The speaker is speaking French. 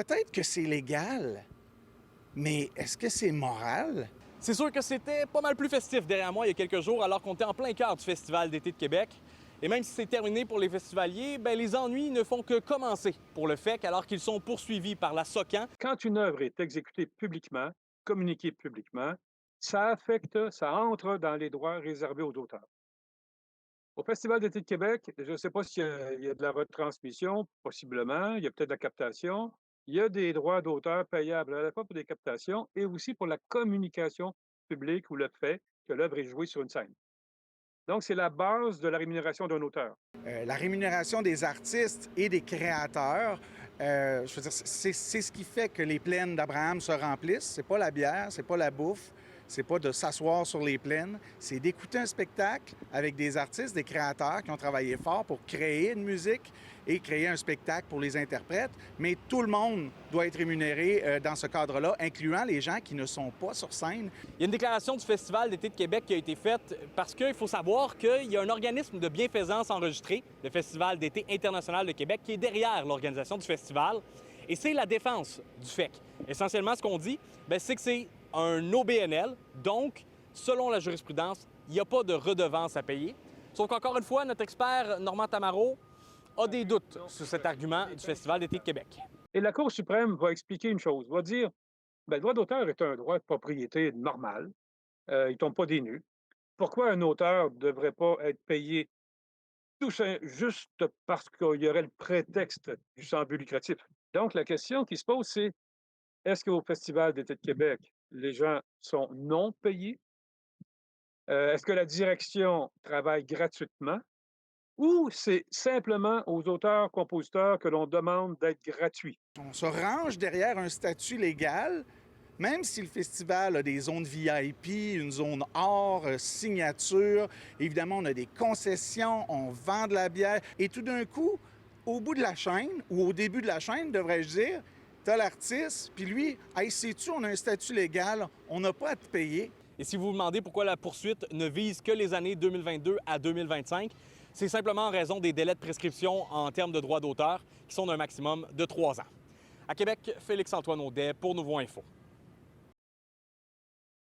peut-être que c'est légal, mais est-ce que c'est moral? C'est sûr que c'était pas mal plus festif derrière moi il y a quelques jours, alors qu'on était en plein cœur du Festival d'été de Québec. Et même si c'est terminé pour les festivaliers, les ennuis ne font que commencer pour le FEC, alors qu'ils sont poursuivis par la SOCAN. Quand une œuvre est exécutée publiquement, communiquée publiquement, ça entre dans les droits réservés aux auteurs. Au Festival d'été de Québec, je ne sais pas s'il y a de la retransmission, possiblement, il y a peut-être de la captation. Il y a des droits d'auteur payables à la fois pour des captations et aussi pour la communication publique ou le fait que l'œuvre est jouée sur une scène. Donc, c'est la base de la rémunération d'un auteur. La rémunération des artistes et des créateurs, je veux dire, c'est ce qui fait que les plaines d'Abraham se remplissent. C'est pas la bière, c'est pas la bouffe, c'est pas de s'asseoir sur les plaines, c'est d'écouter un spectacle avec des artistes, des créateurs qui ont travaillé fort pour créer une musique et créer un spectacle pour les interprètes. Mais tout le monde doit être rémunéré dans ce cadre-là, incluant les gens qui ne sont pas sur scène. Il y a une déclaration du Festival d'été de Québec qui a été faite parce qu'il faut savoir qu'il y a un organisme de bienfaisance enregistré, le Festival d'été international de Québec, qui est derrière l'organisation du festival. Et c'est la défense du FEC. Essentiellement, ce qu'on dit, c'est que c'est un OBNL, donc, selon la jurisprudence, il n'y a pas de redevance à payer. Sauf qu'encore une fois, notre expert Normand Tamaro a des doutes sur cet argument du Festival d'été de Québec. Et la Cour suprême va expliquer une chose, va dire, le droit d'auteur est un droit de propriété normal, il ne tombe pas des nues. Pourquoi un auteur ne devrait pas être payé juste parce qu'il y aurait le prétexte du sans but lucratif? Donc, la question qui se pose, c'est est-ce qu'au Festival d'été de Québec, les gens sont non payés? Est-ce que la direction travaille gratuitement? Ou c'est simplement aux auteurs-compositeurs que l'on demande d'être gratuits? On se range derrière un statut légal, même si le festival a des zones VIP, une zone or, signature. Évidemment, on a des concessions, on vend de la bière. Et tout d'un coup, au bout de la chaîne, ou au début de la chaîne, devrais-je dire, t'as l'artiste, puis lui, hey, sais-tu, on a un statut légal, on n'a pas à te payer. Et si vous vous demandez pourquoi la poursuite ne vise que les années 2022 à 2025, c'est simplement en raison des délais de prescription en termes de droits d'auteur qui sont d'un maximum de 3 ans. À Québec, Félix-Antoine Audet pour Nouveau Info.